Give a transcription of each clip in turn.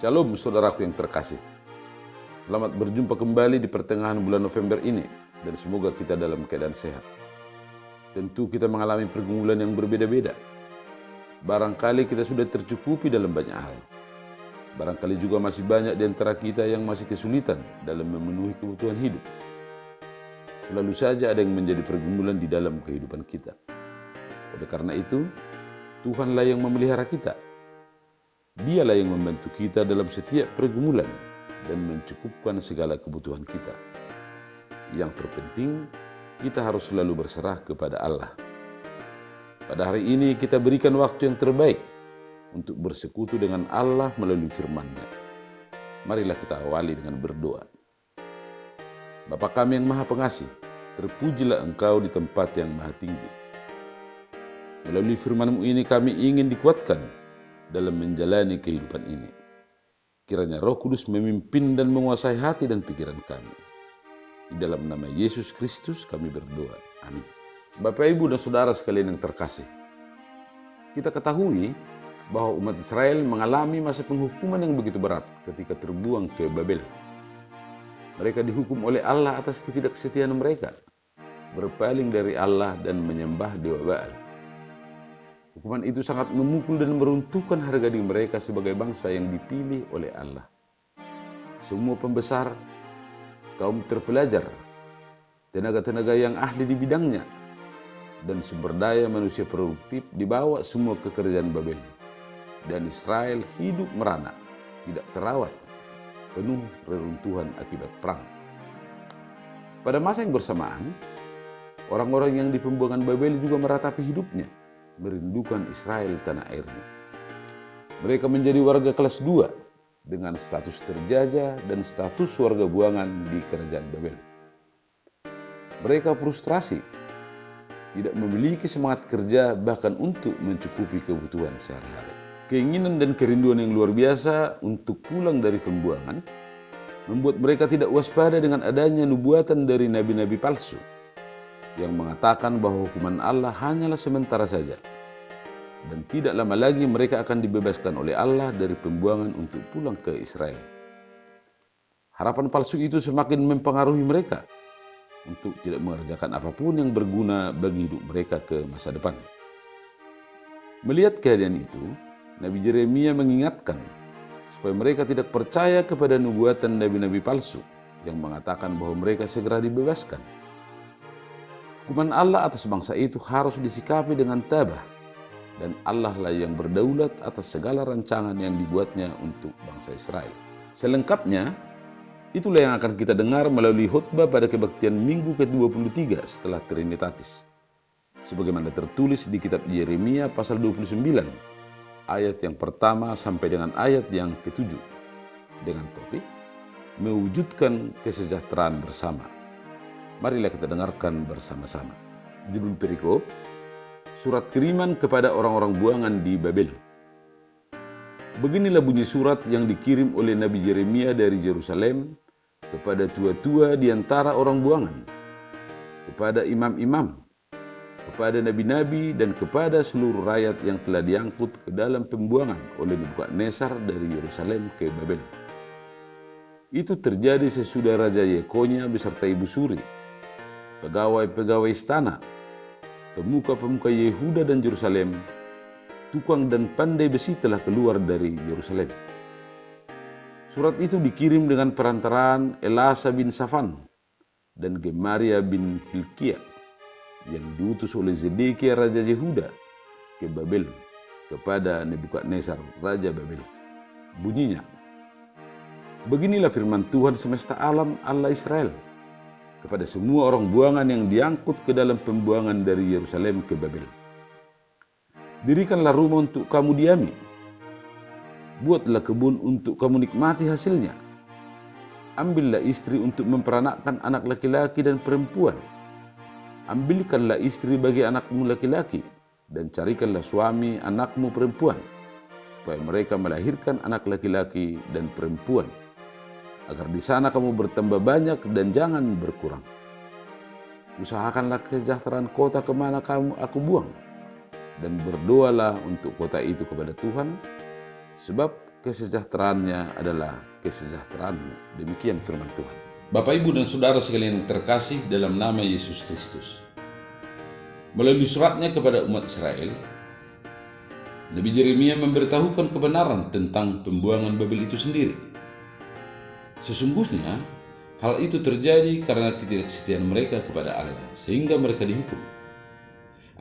Shalom saudaraku yang terkasih. Selamat berjumpa kembali di pertengahan bulan November ini dan semoga kita dalam keadaan sehat. Tentu kita mengalami pergumulan yang berbeda-beda. Barangkali kita sudah tercukupi dalam banyak hal. Barangkali juga masih banyak di antara kita yang masih kesulitan dalam memenuhi kebutuhan hidup. Selalu saja ada yang menjadi pergumulan di dalam kehidupan kita. Oleh karena itu, Tuhanlah yang memelihara kita. Dialah yang membantu kita dalam setiap pergumulan dan mencukupkan segala kebutuhan kita. Yang terpenting, kita harus selalu berserah kepada Allah. Pada hari ini kita berikan waktu yang terbaik untuk bersekutu dengan Allah melalui firman-Nya. Marilah kita awali dengan berdoa. Bapa kami yang Maha Pengasih, terpujilah Engkau di tempat yang Maha Tinggi. Melalui firman-Mu ini kami ingin dikuatkan dalam menjalani kehidupan ini. Kiranya Roh Kudus memimpin dan menguasai hati dan pikiran kami. Di dalam nama Yesus Kristus kami berdoa. Amin. Bapak, Ibu, dan Saudara sekalian yang terkasih, kita ketahui bahwa umat Israel mengalami masa penghukuman yang begitu berat ketika terbuang ke Babel. Mereka dihukum oleh Allah atas ketidaksetiaan mereka, berpaling dari Allah dan menyembah dewa Baal. Hukuman itu sangat memukul dan meruntuhkan harga diri mereka sebagai bangsa yang dipilih oleh Allah. Semua pembesar, kaum terpelajar, tenaga-tenaga yang ahli di bidangnya, dan sumber daya manusia produktif dibawa semua ke kerajaan Babel. Dan Israel hidup merana, tidak terawat, penuh reruntuhan akibat perang. Pada masa yang bersamaan, orang-orang yang di pembuangan Babel juga meratapi hidupnya, merindukan Israel tanah airnya. Mereka menjadi warga kelas 2 dengan status terjajah dan status warga buangan di kerajaan Babel. Mereka frustrasi, tidak memiliki semangat kerja bahkan untuk mencukupi kebutuhan sehari-hari. Keinginan dan kerinduan yang luar biasa untuk pulang dari pembuangan membuat mereka tidak waspada dengan adanya nubuatan dari nabi-nabi palsu yang mengatakan bahwa hukuman Allah hanyalah sementara saja, dan tidak lama lagi mereka akan dibebaskan oleh Allah dari pembuangan untuk pulang ke Israel. Harapan palsu itu semakin mempengaruhi mereka untuk tidak mengerjakan apapun yang berguna bagi hidup mereka ke masa depan. Melihat keadaan itu, Nabi Yeremia mengingatkan supaya mereka tidak percaya kepada nubuatan nabi-nabi palsu yang mengatakan bahwa mereka segera dibebaskan. Hukuman Allah atas bangsa itu harus disikapi dengan tabah, dan Allah lah yang berdaulat atas segala rancangan yang dibuatnya untuk bangsa Israel. Selengkapnya, itulah yang akan kita dengar melalui khutbah pada kebaktian Minggu ke-23 setelah Trinitatis. Sebagaimana tertulis di kitab Yeremia pasal 29, ayat yang pertama sampai dengan ayat yang ke-7, dengan topik mewujudkan kesejahteraan bersama. Marilah kita dengarkan bersama-sama. Judul perikop, Surat Kiriman kepada orang-orang buangan di Babel. Beginilah bunyi surat yang dikirim oleh Nabi Yeremia dari Yerusalem kepada tua-tua di antara orang buangan, kepada imam-imam, kepada nabi-nabi, dan kepada seluruh rakyat yang telah diangkut ke dalam pembuangan oleh Nebukadnezar dari Yerusalem ke Babel. Itu terjadi sesudah Raja Yekonia beserta ibu suri, pegawai-pegawai istana, pemuka-pemuka Yehuda dan Yerusalem, tukang dan pandai besi telah keluar dari Yerusalem. Surat itu dikirim dengan perantaraan Elasa bin Safan dan Gemaria bin Hilkia yang diutus oleh Zedekia Raja Yehuda ke Babel kepada Nebukadnezar Raja Babel. Bunyinya, beginilah firman Tuhan semesta alam, Allah Israel, kepada semua orang buangan yang diangkut ke dalam pembuangan dari Yerusalem ke Babel. Dirikanlah rumah untuk kamu diami, buatlah kebun untuk kamu nikmati hasilnya, ambillah istri untuk memperanakkan anak laki-laki dan perempuan, ambilkanlah istri bagi anakmu laki-laki, dan carikanlah suami anakmu perempuan, supaya mereka melahirkan anak laki-laki dan perempuan, agar di sana kamu bertambah banyak dan jangan berkurang. Usahakanlah kesejahteraan kota kemana aku buang, dan berdoalah untuk kota itu kepada Tuhan, sebab kesejahteraannya adalah kesejahteraanmu. Demikian firman Tuhan. Bapak, Ibu, dan Saudara sekalian yang terkasih dalam nama Yesus Kristus. Melalui suratnya kepada umat Israel, Nabi Yeremia memberitahukan kebenaran tentang pembuangan Babel itu sendiri. Sesungguhnya, hal itu terjadi karena ketidaksetiaan mereka kepada Allah, sehingga mereka dihukum.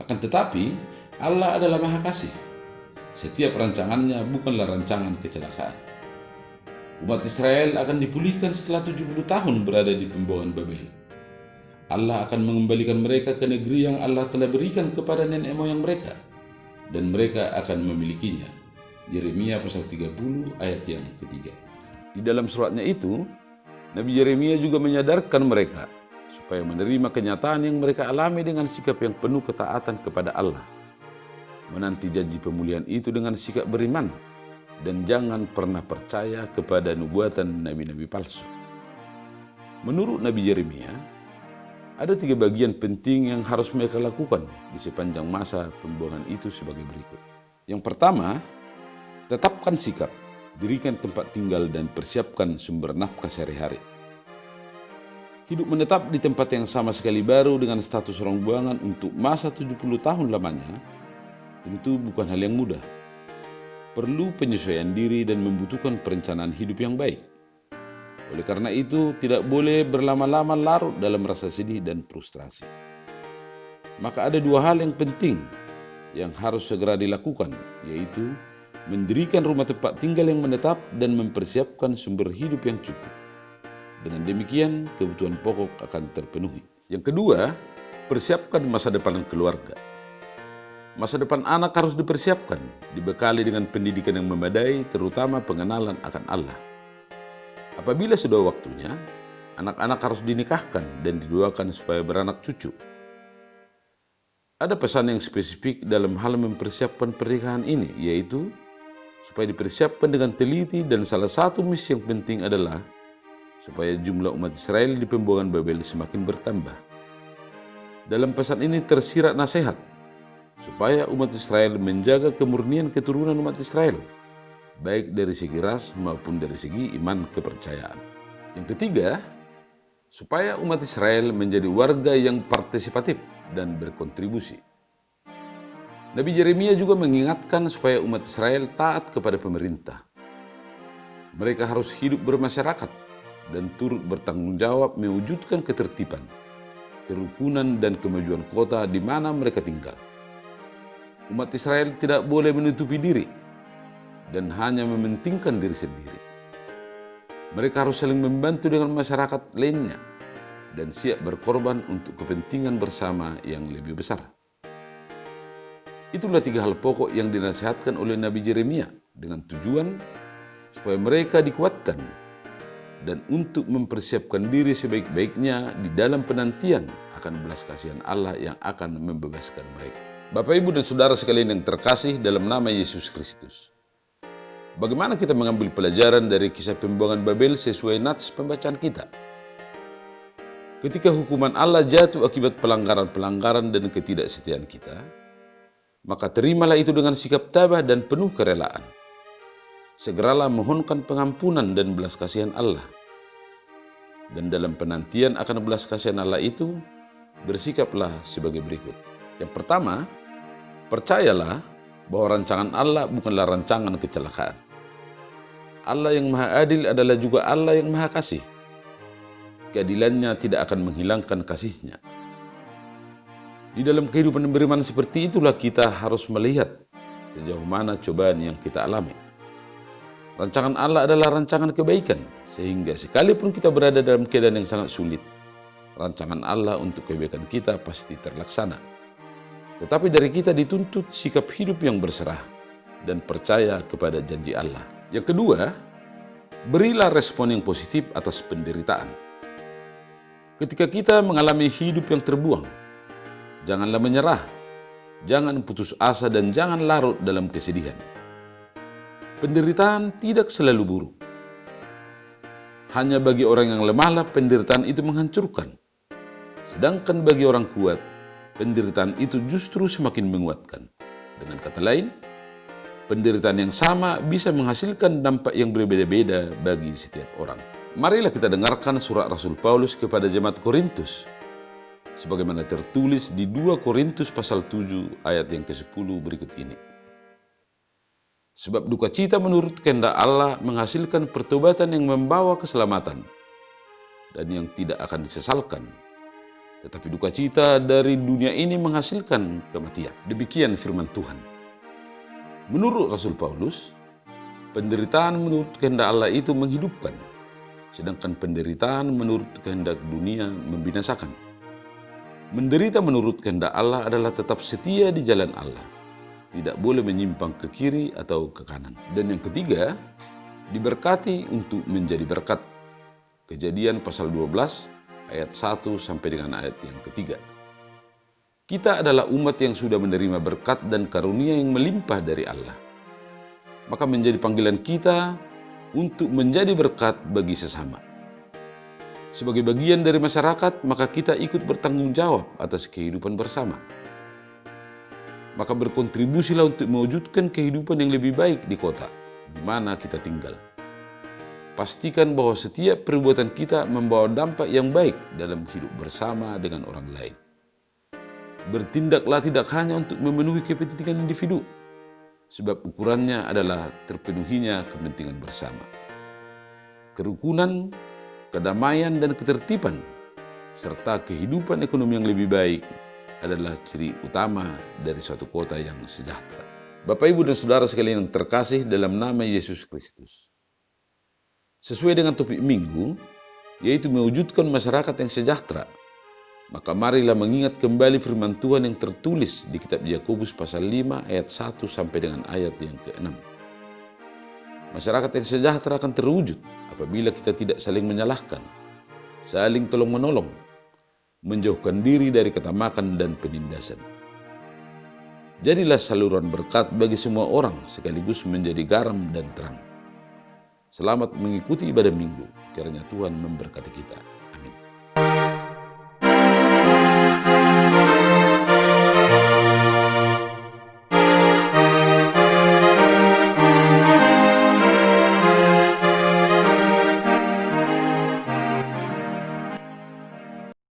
Akan tetapi, Allah adalah Maha Kasih. Setiap rancangannya bukanlah rancangan kecelakaan. Umat Israel akan dipulihkan setelah 70 tahun berada di pembuangan Babel. Allah akan mengembalikan mereka ke negeri yang Allah telah berikan kepada nenek moyang mereka, dan mereka akan memilikinya. Yeremia pasal 30 ayat yang ketiga. Di dalam suratnya itu, Nabi Yeremia juga menyadarkan mereka supaya menerima kenyataan yang mereka alami dengan sikap yang penuh ketaatan kepada Allah. Menanti janji pemulihan itu dengan sikap beriman, dan jangan pernah percaya kepada nubuatan nabi-nabi palsu. Menurut Nabi Yeremia, ada 3 bagian penting yang harus mereka lakukan di sepanjang masa pembuangan itu sebagai berikut. Yang pertama, tetapkan sikap, dirikan tempat tinggal, dan persiapkan sumber nafkah sehari-hari. Hidup menetap di tempat yang sama sekali baru dengan status orang buangan untuk masa 70 tahun lamanya tentu bukan hal yang mudah. Perlu penyesuaian diri dan membutuhkan perencanaan hidup yang baik. Oleh karena itu, tidak boleh berlama-lama larut dalam rasa sedih dan frustrasi. Maka ada 2 hal yang penting yang harus segera dilakukan, yaitu mendirikan rumah tempat tinggal yang menetap dan mempersiapkan sumber hidup yang cukup. Dengan demikian, kebutuhan pokok akan terpenuhi. Yang kedua, persiapkan masa depan keluarga. Masa depan anak harus dipersiapkan, dibekali dengan pendidikan yang memadai, terutama pengenalan akan Allah. Apabila sudah waktunya, anak-anak harus dinikahkan dan didoakan supaya beranak cucu. Ada pesan yang spesifik dalam hal mempersiapkan pernikahan ini, yaitu supaya dipersiapkan dengan teliti, dan salah satu misi yang penting adalah supaya jumlah umat Israel di pembuangan Babel semakin bertambah. Dalam pesan ini tersirat nasihat supaya umat Israel menjaga kemurnian keturunan umat Israel, baik dari segi ras maupun dari segi iman kepercayaan. Yang ketiga, supaya umat Israel menjadi warga yang partisipatif dan berkontribusi. Nabi Yeremia juga mengingatkan supaya umat Israel taat kepada pemerintah. Mereka harus hidup bermasyarakat dan turut bertanggung jawab mewujudkan ketertiban, kerukunan, dan kemajuan kota di mana mereka tinggal. Umat Israel tidak boleh menutupi diri dan hanya mementingkan diri sendiri. Mereka harus saling membantu dengan masyarakat lainnya dan siap berkorban untuk kepentingan bersama yang lebih besar. Itulah 3 hal pokok yang dinasihatkan oleh Nabi Yeremia dengan tujuan supaya mereka dikuatkan dan untuk mempersiapkan diri sebaik-baiknya di dalam penantian akan belas kasihan Allah yang akan membebaskan mereka. Bapak, Ibu, dan Saudara sekalian yang terkasih dalam nama Yesus Kristus. Bagaimana kita mengambil pelajaran dari kisah pembuangan Babel sesuai nats pembacaan kita? Ketika hukuman Allah jatuh akibat pelanggaran-pelanggaran dan ketidaksetiaan kita, maka terimalah itu dengan sikap tabah dan penuh kerelaan. Segeralah mohonkan pengampunan dan belas kasihan Allah. Dan dalam penantian akan belas kasihan Allah itu, bersikaplah sebagai berikut. Yang pertama, percayalah bahwa rancangan Allah bukanlah rancangan kecelakaan. Allah yang Maha Adil adalah juga Allah yang Maha Kasih. Keadilannya tidak akan menghilangkan kasih-Nya. Di dalam kehidupan beriman seperti itulah kita harus melihat sejauh mana cobaan yang kita alami. Rancangan Allah adalah rancangan kebaikan, sehingga sekalipun kita berada dalam keadaan yang sangat sulit, rancangan Allah untuk kebaikan kita pasti terlaksana. Tetapi dari kita dituntut sikap hidup yang berserah dan percaya kepada janji Allah. Yang kedua, berilah respon yang positif atas penderitaan. Ketika kita mengalami hidup yang terbuang, janganlah menyerah, jangan putus asa, dan jangan larut dalam kesedihan. Penderitaan tidak selalu buruk. Hanya bagi orang yang lemahlah penderitaan itu menghancurkan. Sedangkan bagi orang kuat, penderitaan itu justru semakin menguatkan. Dengan kata lain, Penderitaan yang sama bisa menghasilkan dampak yang berbeda-beda bagi setiap orang. Marilah kita dengarkan surat Rasul Paulus kepada jemaat Korintus, sebagaimana tertulis di 2 Korintus pasal 7 ayat yang ke-10 berikut ini. Sebab duka cita menurut kehendak Allah menghasilkan pertobatan yang membawa keselamatan dan yang tidak akan disesalkan. Tetapi duka cita dari dunia ini menghasilkan kematian. Demikian firman Tuhan. Menurut Rasul Paulus, penderitaan menurut kehendak Allah itu menghidupkan, sedangkan penderitaan menurut kehendak dunia membinasakan. Menderita menurut kehendak Allah adalah tetap setia di jalan Allah, tidak boleh menyimpang ke kiri atau ke kanan. Dan yang ketiga, diberkati untuk menjadi berkat. Kejadian pasal 12 ayat 1 sampai dengan ayat yang ketiga. Kita adalah umat yang sudah menerima berkat dan karunia yang melimpah dari Allah. Maka menjadi panggilan kita untuk menjadi berkat bagi sesama. Sebagai bagian dari masyarakat, maka kita ikut bertanggung jawab atas kehidupan bersama. Maka berkontribusilah untuk mewujudkan kehidupan yang lebih baik di kota di mana kita tinggal. Pastikan bahwa setiap perbuatan kita membawa dampak yang baik dalam hidup bersama dengan orang lain. Bertindaklah tidak hanya untuk memenuhi kepentingan individu, sebab ukurannya adalah terpenuhinya kepentingan bersama. Kerukunan, kedamaian, dan ketertiban, serta kehidupan ekonomi yang lebih baik adalah ciri utama dari suatu kota yang sejahtera. Bapak, Ibu, dan Saudara sekalian yang terkasih dalam nama Yesus Kristus. Sesuai dengan topik minggu, yaitu mewujudkan masyarakat yang sejahtera, maka marilah mengingat kembali firman Tuhan yang tertulis di kitab Yakobus pasal 5 ayat 1 sampai dengan ayat yang ke-6. Masyarakat yang sejahtera akan terwujud apabila kita tidak saling menyalahkan, saling tolong-menolong, menjauhkan diri dari ketamakan dan penindasan. Jadilah saluran berkat bagi semua orang sekaligus menjadi garam dan terang. Selamat mengikuti ibadah minggu, kiranya Tuhan memberkati kita.